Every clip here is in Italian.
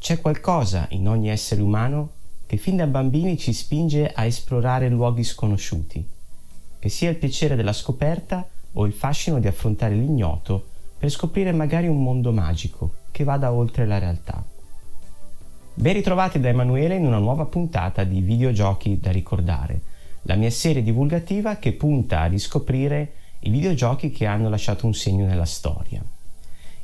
C'è qualcosa in ogni essere umano che fin da bambini ci spinge a esplorare luoghi sconosciuti, che sia il piacere della scoperta o il fascino di affrontare l'ignoto per scoprire magari un mondo magico che vada oltre la realtà. Ben ritrovati da Emanuele in una nuova puntata di Videogiochi da ricordare, la mia serie divulgativa che punta a riscoprire i videogiochi che hanno lasciato un segno nella storia.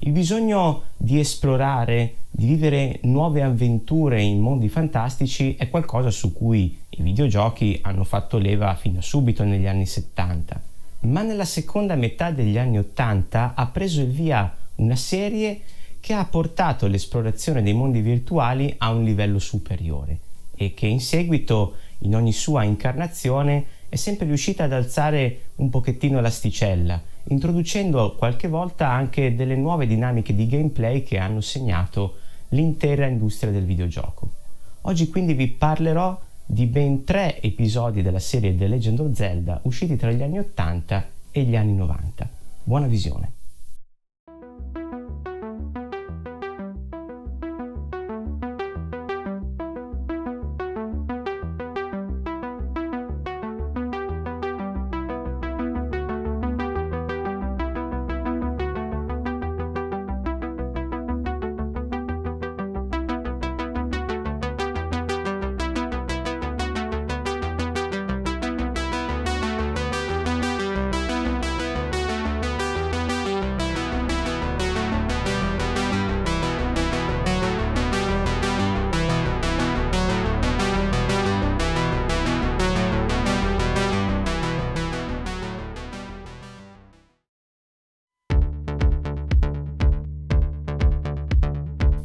Il bisogno di esplorare, di vivere nuove avventure in mondi fantastici è qualcosa su cui i videogiochi hanno fatto leva fin da subito negli anni 70, ma nella seconda metà degli anni 80 ha preso il via una serie che ha portato l'esplorazione dei mondi virtuali a un livello superiore e che in seguito, in ogni sua incarnazione, è sempre riuscita ad alzare un pochettino l'asticella, introducendo qualche volta anche delle nuove dinamiche di gameplay che hanno segnato l'intera industria del videogioco. Oggi quindi vi parlerò di ben 3 episodi della serie The Legend of Zelda usciti tra gli anni 80 e gli anni 90. Buona visione!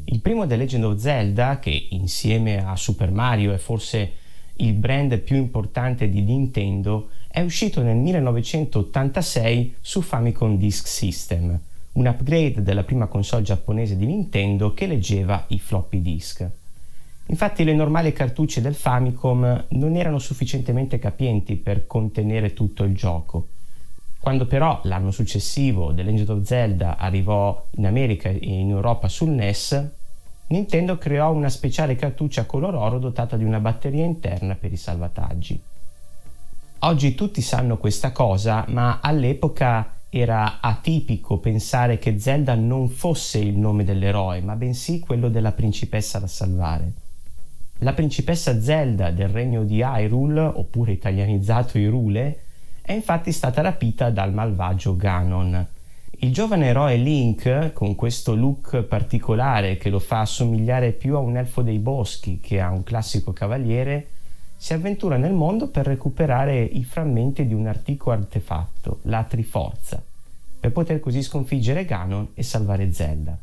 Il primo The Legend of Zelda, che insieme a Super Mario è forse il brand più importante di Nintendo, è uscito nel 1986 su Famicom Disk System, un upgrade della prima console giapponese di Nintendo che leggeva i floppy disk. Infatti le normali cartucce del Famicom non erano sufficientemente capienti per contenere tutto il gioco. Quando però l'anno successivo The Legend of Zelda arrivò in America e in Europa sul NES, Nintendo creò una speciale cartuccia color oro dotata di una batteria interna per i salvataggi. Oggi tutti sanno questa cosa, ma all'epoca era atipico pensare che Zelda non fosse il nome dell'eroe, ma bensì quello della principessa da salvare. La principessa Zelda del regno di Hyrule, oppure italianizzato Hyrule, è infatti stata rapita dal malvagio Ganon. Il giovane eroe Link, con questo look particolare che lo fa assomigliare più a un elfo dei boschi che a un classico cavaliere, si avventura nel mondo per recuperare i frammenti di un antico artefatto, la Triforza, per poter così sconfiggere Ganon e salvare Zelda.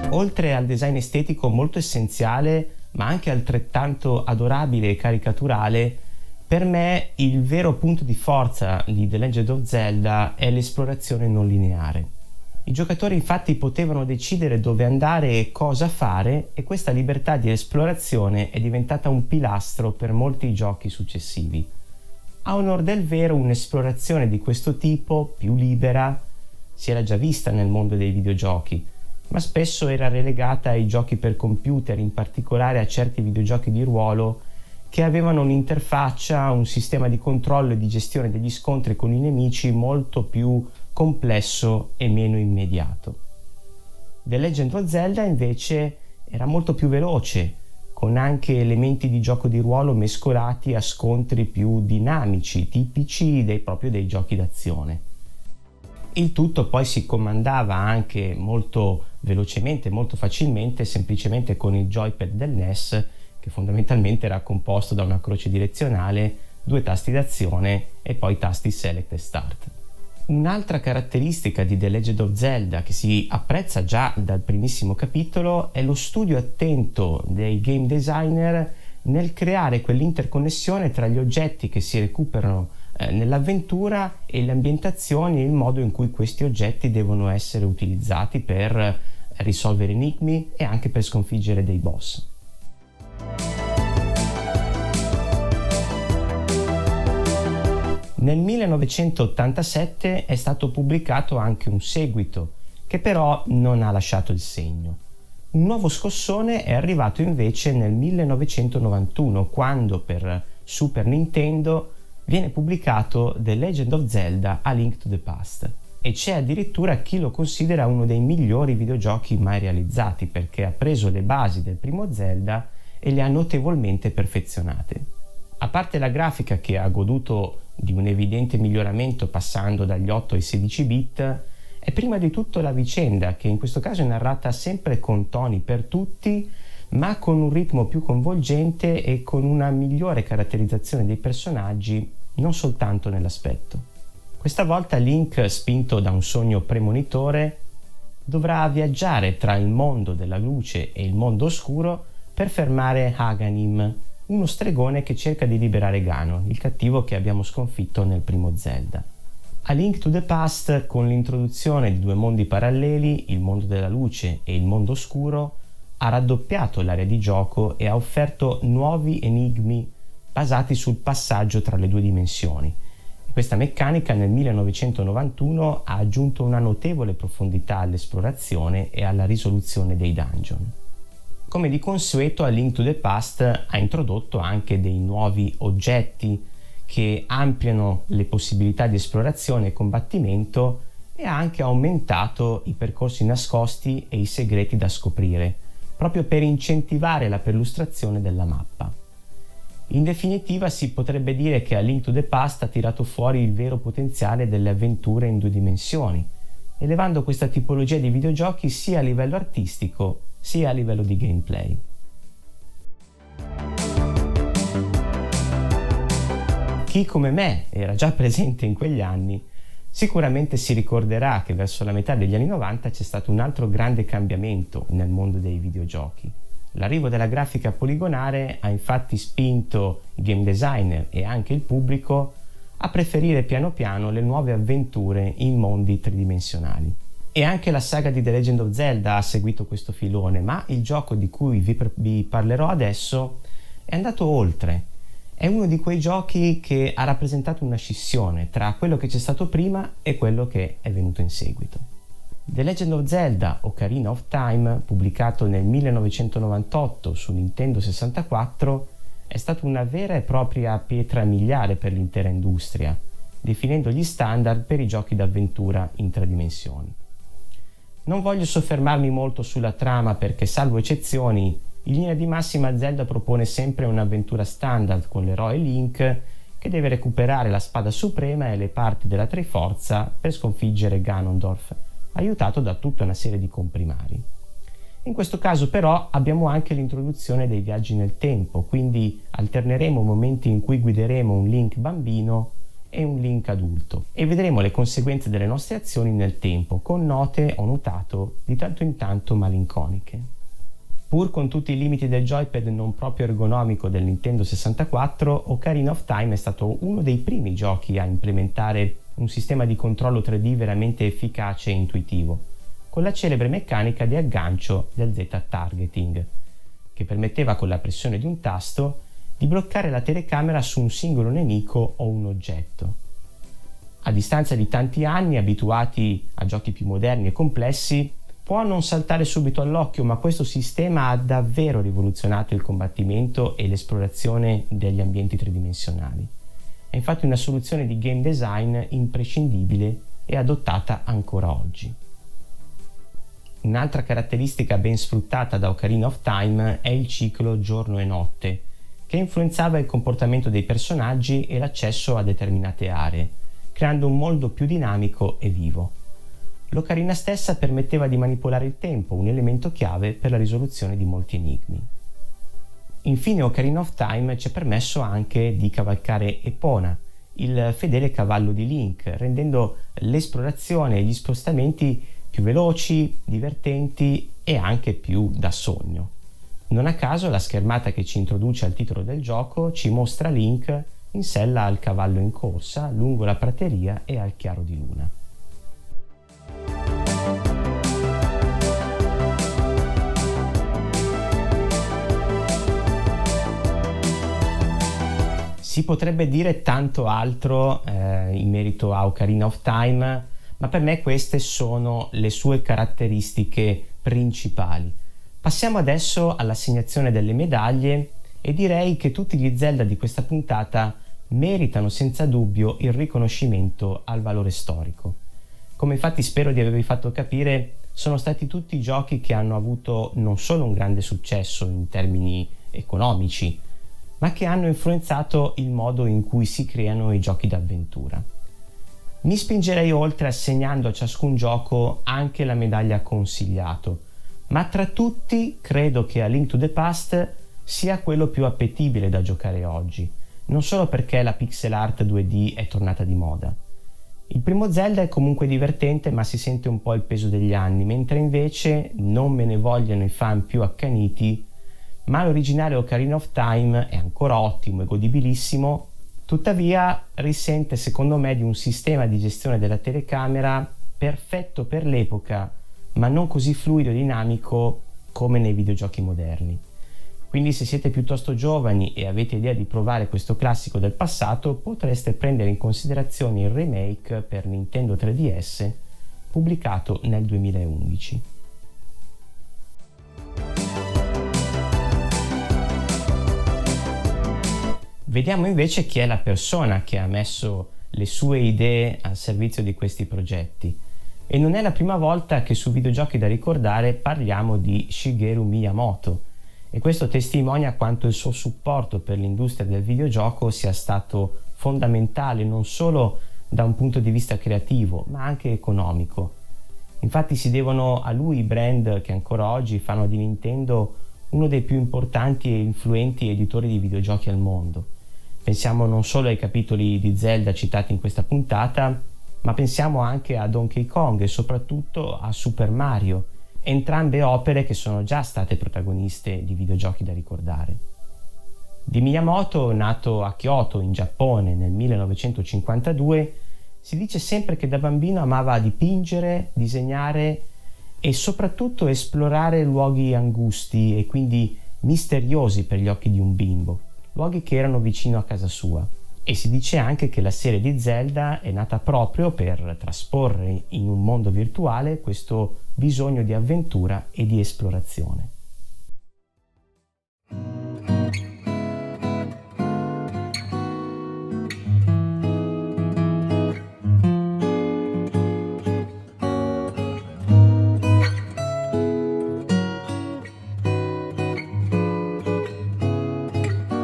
Oltre al design estetico molto essenziale, ma anche altrettanto adorabile e caricaturale, per me il vero punto di forza di The Legend of Zelda è l'esplorazione non lineare. I giocatori infatti potevano decidere dove andare e cosa fare, e questa libertà di esplorazione è diventata un pilastro per molti giochi successivi. A onor del vero, un'esplorazione di questo tipo, più libera, si era già vista nel mondo dei videogiochi, ma spesso era relegata ai giochi per computer, in particolare a certi videogiochi di ruolo che avevano un'interfaccia, un sistema di controllo e di gestione degli scontri con i nemici molto più complesso e meno immediato. The Legend of Zelda invece era molto più veloce, con anche elementi di gioco di ruolo mescolati a scontri più dinamici, tipici dei giochi d'azione. Il tutto poi si comandava anche molto velocemente, molto facilmente, semplicemente con il joypad del NES, che fondamentalmente era composto da una croce direzionale, 2 tasti d'azione e poi tasti Select e Start. Un'altra caratteristica di The Legend of Zelda che si apprezza già dal primissimo capitolo è lo studio attento dei game designer nel creare quell'interconnessione tra gli oggetti che si recuperano nell'avventura e le ambientazioni e il modo in cui questi oggetti devono essere utilizzati per risolvere enigmi e anche per sconfiggere dei boss. Nel 1987 è stato pubblicato anche un seguito, che però non ha lasciato il segno. Un nuovo scossone è arrivato invece nel 1991, quando per Super Nintendo viene pubblicato The Legend of Zelda: A Link to the Past. E c'è addirittura chi lo considera uno dei migliori videogiochi mai realizzati, perché ha preso le basi del primo Zelda e le ha notevolmente perfezionate. A parte la grafica, che ha goduto di un evidente miglioramento passando dagli 8 ai 16 bit, è prima di tutto la vicenda, che in questo caso è narrata sempre con toni per tutti, ma con un ritmo più coinvolgente e con una migliore caratterizzazione dei personaggi, non soltanto nell'aspetto. Questa volta Link, spinto da un sogno premonitore, dovrà viaggiare tra il mondo della luce e il mondo oscuro per fermare Haganim, uno stregone che cerca di liberare Ganon, il cattivo che abbiamo sconfitto nel primo Zelda. A Link to the Past, con l'introduzione di due mondi paralleli, il mondo della luce e il mondo oscuro, ha raddoppiato l'area di gioco e ha offerto nuovi enigmi basati sul passaggio tra le due dimensioni. Questa meccanica nel 1991 ha aggiunto una notevole profondità all'esplorazione e alla risoluzione dei dungeon. Come di consueto, A Link to the Past ha introdotto anche dei nuovi oggetti che ampliano le possibilità di esplorazione e combattimento, e ha anche aumentato i percorsi nascosti e i segreti da scoprire, proprio per incentivare la perlustrazione della mappa. In definitiva, si potrebbe dire che A Link to the Past ha tirato fuori il vero potenziale delle avventure in due dimensioni, elevando questa tipologia di videogiochi sia a livello artistico sia a livello di gameplay. Chi come me era già presente in quegli anni sicuramente si ricorderà che verso la metà degli anni 90 c'è stato un altro grande cambiamento nel mondo dei videogiochi. L'arrivo della grafica poligonare ha infatti spinto i game designer e anche il pubblico a preferire piano piano le nuove avventure in mondi tridimensionali. E anche la saga di The Legend of Zelda ha seguito questo filone, ma il gioco di cui vi parlerò adesso è andato oltre. È uno di quei giochi che ha rappresentato una scissione tra quello che c'è stato prima e quello che è venuto in seguito. The Legend of Zelda: Ocarina of Time, pubblicato nel 1998 su Nintendo 64, è stato una vera e propria pietra miliare per l'intera industria, definendo gli standard per i giochi d'avventura in tre dimensioni. Non voglio soffermarmi molto sulla trama perché, salvo eccezioni, in linea di massima Zelda propone sempre un'avventura standard con l'eroe Link che deve recuperare la spada suprema e le parti della Triforza per sconfiggere Ganondorf, aiutato da tutta una serie di comprimari. In questo caso però abbiamo anche l'introduzione dei viaggi nel tempo, quindi alterneremo momenti in cui guideremo un Link bambino e un Link adulto e vedremo le conseguenze delle nostre azioni nel tempo, con note, ho notato, di tanto in tanto malinconiche. Pur con tutti i limiti del joypad non proprio ergonomico del Nintendo 64, Ocarina of Time è stato uno dei primi giochi a implementare un sistema di controllo 3D veramente efficace e intuitivo, con la celebre meccanica di aggancio del Z-targeting, che permetteva con la pressione di un tasto di bloccare la telecamera su un singolo nemico o un oggetto. A distanza di tanti anni, abituati a giochi più moderni e complessi, può non saltare subito all'occhio, ma questo sistema ha davvero rivoluzionato il combattimento e l'esplorazione degli ambienti tridimensionali. È infatti una soluzione di game design imprescindibile e adottata ancora oggi. Un'altra caratteristica ben sfruttata da Ocarina of Time è il ciclo giorno e notte, che influenzava il comportamento dei personaggi e l'accesso a determinate aree, creando un mondo più dinamico e vivo. L'Ocarina stessa permetteva di manipolare il tempo, un elemento chiave per la risoluzione di molti enigmi. Infine, Ocarina of Time ci ha permesso anche di cavalcare Epona, il fedele cavallo di Link, rendendo l'esplorazione e gli spostamenti più veloci, divertenti e anche più da sogno. Non a caso la schermata che ci introduce al titolo del gioco ci mostra Link in sella al cavallo in corsa lungo la prateria e al chiaro di luna. Si potrebbe dire tanto altro in merito a Ocarina of Time, ma per me queste sono le sue caratteristiche principali. Passiamo adesso all'assegnazione delle medaglie e direi che tutti gli Zelda di questa puntata meritano senza dubbio il riconoscimento al valore storico. Come infatti spero di avervi fatto capire, sono stati tutti giochi che hanno avuto non solo un grande successo in termini economici, ma che hanno influenzato il modo in cui si creano i giochi d'avventura. Mi spingerei oltre assegnando a ciascun gioco anche la medaglia consigliato, ma tra tutti credo che A Link to the Past sia quello più appetibile da giocare oggi, non solo perché la pixel art 2D è tornata di moda. Il primo Zelda è comunque divertente, ma si sente un po' il peso degli anni, mentre invece non me ne vogliono i fan più accaniti, ma l'originale Ocarina of Time è ancora ottimo e godibilissimo, tuttavia risente secondo me di un sistema di gestione della telecamera perfetto per l'epoca, ma non così fluido e dinamico come nei videogiochi moderni. Quindi se siete piuttosto giovani e avete idea di provare questo classico del passato, potreste prendere in considerazione il remake per Nintendo 3DS pubblicato nel 2011. Vediamo invece chi è la persona che ha messo le sue idee al servizio di questi progetti. E non è la prima volta che su videogiochi da ricordare parliamo di Shigeru Miyamoto, e questo testimonia quanto il suo supporto per l'industria del videogioco sia stato fondamentale non solo da un punto di vista creativo, ma anche economico. Infatti si devono a lui i brand che ancora oggi fanno di Nintendo uno dei più importanti e influenti editori di videogiochi al mondo. Pensiamo non solo ai capitoli di Zelda citati in questa puntata, ma pensiamo anche a Donkey Kong e soprattutto a Super Mario, entrambe opere che sono già state protagoniste di videogiochi da ricordare. Di Miyamoto, nato a Kyoto in Giappone nel 1952, si dice sempre che da bambino amava dipingere, disegnare e soprattutto esplorare luoghi angusti e quindi misteriosi per gli occhi di un bimbo, luoghi che erano vicino a casa sua. E si dice anche che la serie di Zelda è nata proprio per trasporre in un mondo virtuale questo bisogno di avventura e di esplorazione.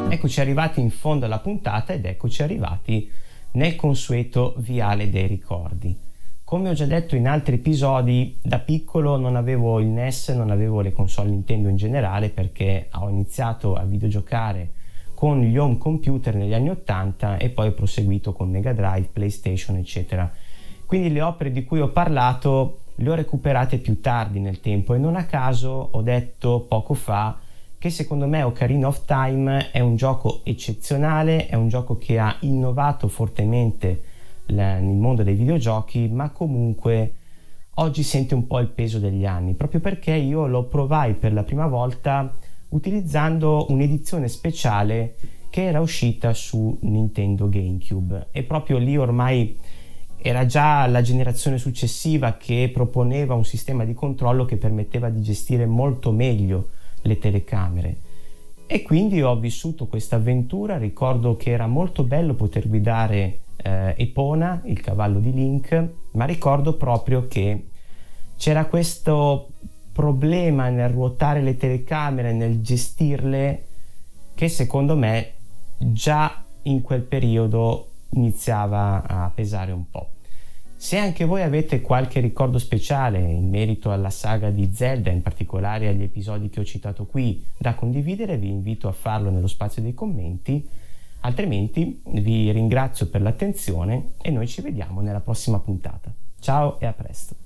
Eccoci arrivati in fondo alla puntata ed eccoci arrivati nel consueto viale dei ricordi. Come ho già detto in altri episodi, da piccolo non avevo il NES, non avevo le console Nintendo in generale perché ho iniziato a videgiocare con gli home computer negli anni 80 e poi ho proseguito con Mega Drive, PlayStation, eccetera. Quindi le opere di cui ho parlato le ho recuperate più tardi nel tempo e non a caso ho detto poco fa che secondo me Ocarina of Time è un gioco eccezionale, è un gioco che ha innovato fortemente nel mondo dei videogiochi, ma comunque oggi sente un po' il peso degli anni, proprio perché io lo provai per la prima volta utilizzando un'edizione speciale che era uscita su Nintendo GameCube e proprio lì ormai era già la generazione successiva che proponeva un sistema di controllo che permetteva di gestire molto meglio le telecamere e quindi ho vissuto questa avventura. Ricordo che era molto bello poter guidare Epona, il cavallo di Link, ma ricordo proprio che c'era questo problema nel ruotare le telecamere, nel gestirle, che secondo me già in quel periodo iniziava a pesare un po'. Se anche voi avete qualche ricordo speciale in merito alla saga di Zelda, in particolare agli episodi che ho citato qui, da condividere, vi invito a farlo nello spazio dei commenti, altrimenti vi ringrazio per l'attenzione e noi ci vediamo nella prossima puntata. Ciao e a presto!